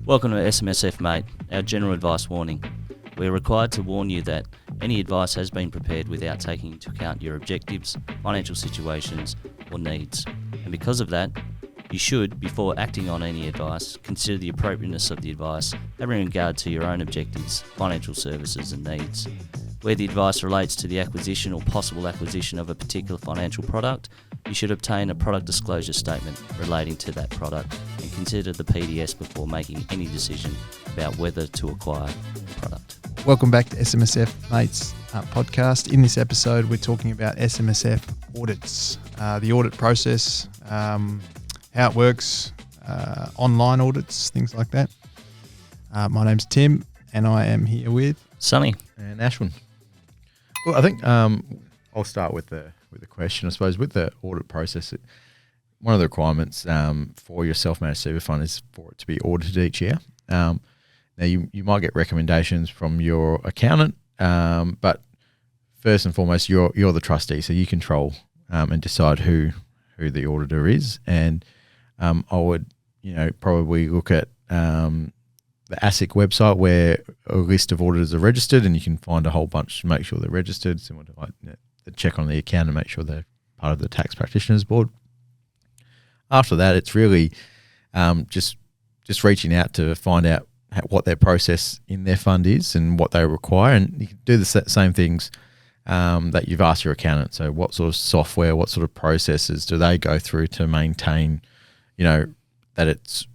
Welcome to SMSF Mate, our general advice warning. We are required to warn you that any advice has been prepared without taking into account your objectives, financial situations, or needs. And because of that, you should, before acting on any advice, consider the appropriateness of the advice, having regard to your own objectives, financial services, and needs. Where the advice relates to the acquisition or possible acquisition of a particular financial product, you should obtain a product disclosure statement relating to that product and consider the PDS before making any decision about whether to acquire the product. Welcome back to SMSF Mate's podcast. In this episode, we're talking about SMSF audits, the audit process, how it works, online audits, things like that. My name's Tim, and I am here with Sonny and Ashwin. Well, I think I'll start with the question. I suppose with the audit process, one of the requirements for your self-managed super fund is for it to be audited each year. Now, you might get recommendations from your accountant, but first and foremost, you're the trustee, so you control and decide who the auditor is. And I would probably look at the Asic website where a list of auditors are registered, and you can find a whole bunch to make sure they're registered, similar to like the check on the account and make sure they're part of the tax practitioners board. After that, it's really just reaching out to find out what their process in their fund is and what they require, and you can do the same things that you've asked your accountant. So what sort of software, what sort of processes do they go through to maintain, that it's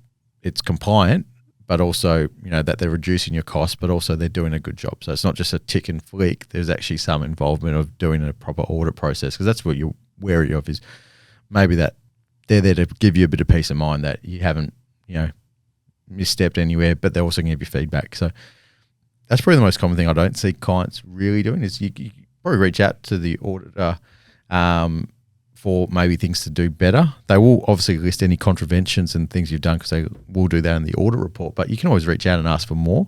compliant, but also, that they're reducing your costs, but also they're doing a good job. So it's not just a tick and flick. There's actually some involvement of doing a proper audit process, because that's what you're wary of, is maybe that they're there to give you a bit of peace of mind that you haven't, misstepped anywhere, but they're also going to give you feedback. So that's probably the most common thing I don't see clients really doing, is you probably reach out to the auditor for maybe things to do better. They will obviously list any contraventions and things you've done, because they will do that in the audit report, but you can always reach out and ask for more.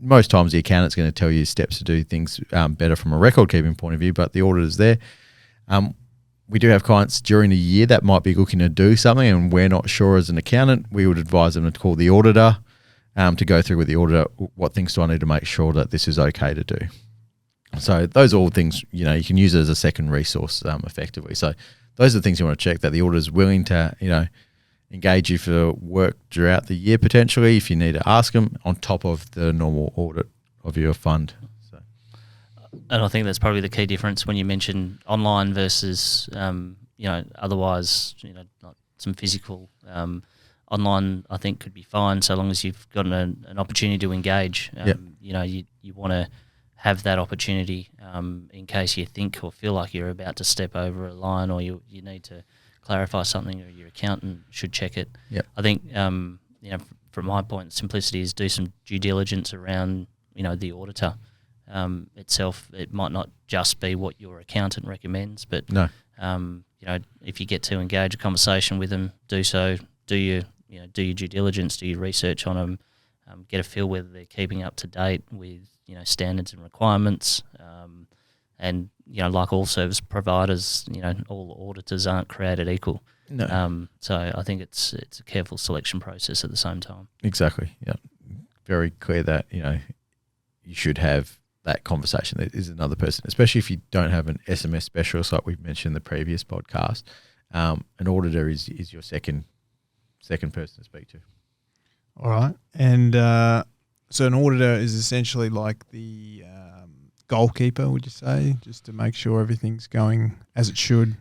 Most times the accountant's going to tell you steps to do things better from a record keeping point of view, but the auditor's there. We do have clients during the year that might be looking to do something and we're not sure as an accountant. We would advise them to call the auditor to go through with the auditor, what things do I need to make sure that this is okay to do. So those are all things, you can use it as a second resource effectively. So those are the things you want to check, that the auditor is willing to, engage you for work throughout the year potentially, if you need to ask them, on top of the normal audit of your fund. And I think that's probably the key difference when you mention online versus, otherwise, like some physical. Online, I think, could be fine so long as you've got an opportunity to engage. You want to have that opportunity in case you think or feel like you're about to step over a line, or you need to clarify something, or your accountant should check it. Yep. I think, from my point, simplicity is do some due diligence around, the auditor. Itself, it might not just be what your accountant recommends, but no. If you get to engage a conversation with them, do so. Do your due diligence, do your research on them, get a feel whether they're keeping up to date with standards and requirements, and like all service providers, all auditors aren't created equal. No. So I think it's a careful selection process at the same time. Exactly. Yeah. Very clear that you should have that conversation. There is another person, especially if you don't have an SMS specialist like we've mentioned in the previous podcast. An auditor is your second person to speak to. All right. And so an auditor is essentially like the goalkeeper, would you say, just to make sure everything's going as it should?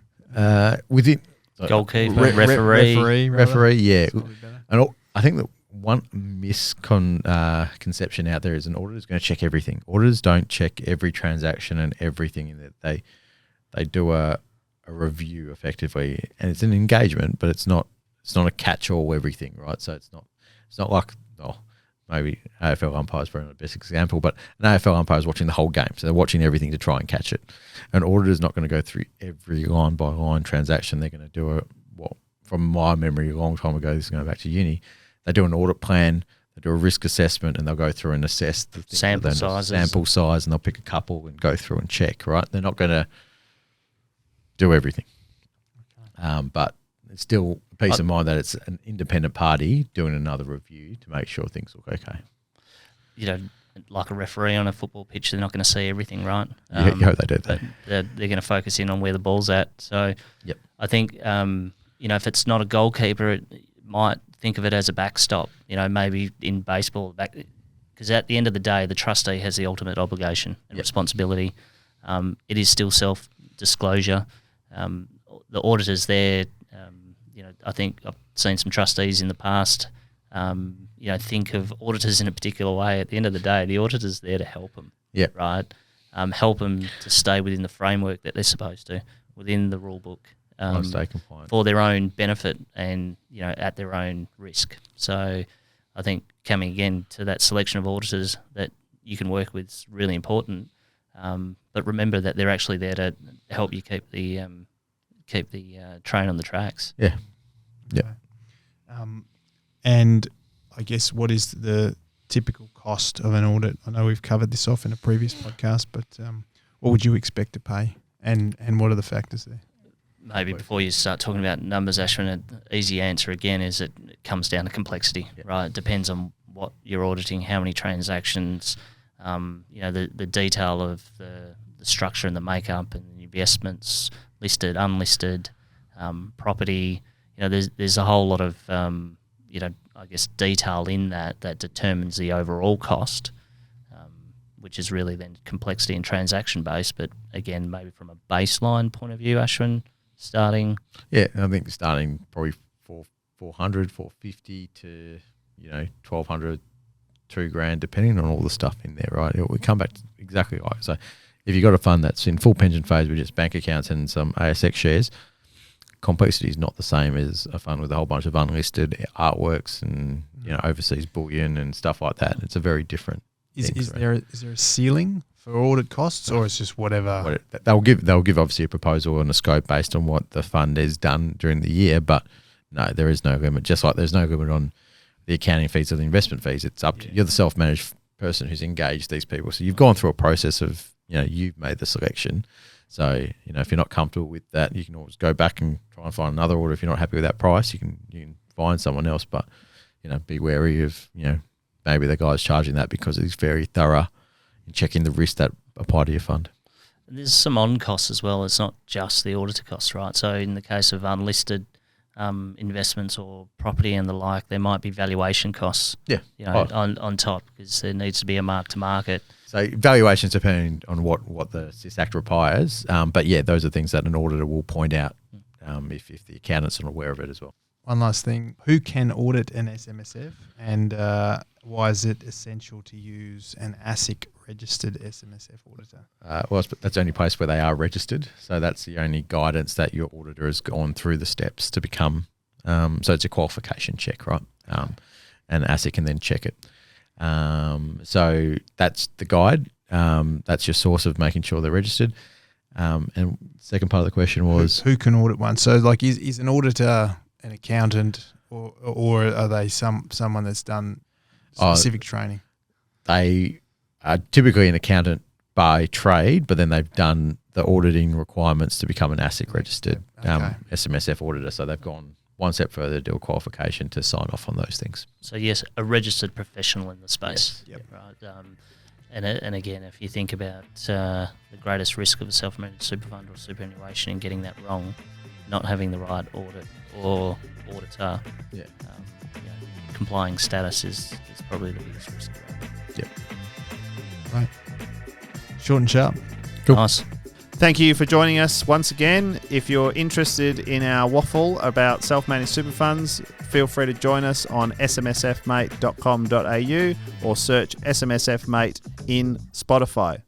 Within goalkeeper, referee, yeah. And I think that one misconception out there is an auditor is going to check everything. Auditors don't check every transaction and everything in it. They do a review effectively, and it's an engagement, but it's not a catch-all everything, right? So it's not like maybe AFL umpire is probably not the best example, but an AFL umpire is watching the whole game, so they're watching everything to try and catch it. An auditor is not going to go through every line by line transaction. They're going to do from my memory, a long time ago, this is going back to uni. They do an audit plan, they do a risk assessment, and they'll go through and assess the sample size, and they'll pick a couple and go through and check, right? They're not going to do everything. Okay. But it's still peace of mind that it's an independent party doing another review to make sure things look okay. You know, like a referee on a football pitch, they're not going to see everything, right? You hope they do that. But they're going to focus in on where the ball's at. So Yep. I think, you know, if it's not a goalkeeper, it might think of it as a backstop, you know, maybe in baseball, because at the end of the day, the trustee has the ultimate obligation and responsibility. It is still self-disclosure. The auditor's there. You know, I think I've seen some trustees in the past, you know, think of auditors in a particular way. At the end of the day, the auditor's there to help them, right? Help them to stay within the framework that they're supposed to, within the rule book, Stay compliant. for their own benefit and, you know, at their own risk. So I think coming again to that selection of auditors that you can work with is really important. But remember that they're actually there to help you keep the train on the tracks. Yeah. And I guess what is the typical cost of an audit? I know we've covered this off in a previous podcast, but what would you expect to pay, and what are the factors there? Maybe before you start talking about numbers, Ashwin, an easy answer again is it comes down to complexity, right? It depends on what you're auditing, how many transactions, you know, the detail of the structure and the makeup and the investments, listed, unlisted, property. You know, there's a whole lot of, you know, I guess detail in that determines the overall cost, which is really then complexity and transaction based. But again, maybe from a baseline point of view, Ashwin, starting. Yeah, I think starting probably 400, 450 to, you know, 1,200, $2,000, depending on all the stuff in there, right? We come back to exactly right. So if you've got a fund that's in full pension phase with just bank accounts and some ASX shares, complexity is not the same as a fund with a whole bunch of unlisted artworks and, you know, overseas bullion and stuff like that. It's a very different thing. Is there a ceiling for audit costs, or it's just whatever? They'll give obviously a proposal and a scope based on what the fund has done during the year, but no, there is no limit. Just like there's no limit on the accounting fees or the investment fees. It's up to you're the self-managed person who's engaged these people. So you've gone through a process of, you know, you've made the selection. So, you know, if you're not comfortable with that, you can always go back and try and find another order. If you're not happy with that price, you can find someone else. But, you know, be wary of, you know, maybe the guy's charging that because he's very thorough in checking the risks that apply to your fund. There's some on costs as well. It's not just the auditor costs, right? So in the case of unlisted investments or property and the like, there might be valuation costs. Yeah, you know, on top, because there needs to be a mark to market. So valuations depend on what the SIS Act requires. But yeah, those are things that an auditor will point out if the accountants are aware of it as well. One last thing, who can audit an SMSF, and why is it essential to use an Asic registered SMSF auditor? Well, that's the only place where they are registered. So that's the only guidance that your auditor has gone through the steps to become. So it's a qualification check, right? And Asic can then check it. So that's the guide. That's your source of making sure they're registered. And second part of the question was who can audit one? So like is an auditor an accountant or are they someone that's done specific training? They are typically an accountant by trade, but then they've done the auditing requirements to become an ASIC registered SMSF auditor. So they've gone one step further to do a qualification to sign off on those things. So yes, a registered professional in the space. Yes. Yep. Right. And again, if you think about the greatest risk of a self-managed super fund or superannuation in getting that wrong, not having the right audit or auditor, complying status is probably the biggest risk. Yep. Right. Short and sharp. Cool. Nice. Thank you for joining us once again. If you're interested in our waffle about self-managed super funds, feel free to join us on smsfmate.com.au or search SMSF Mate in Spotify.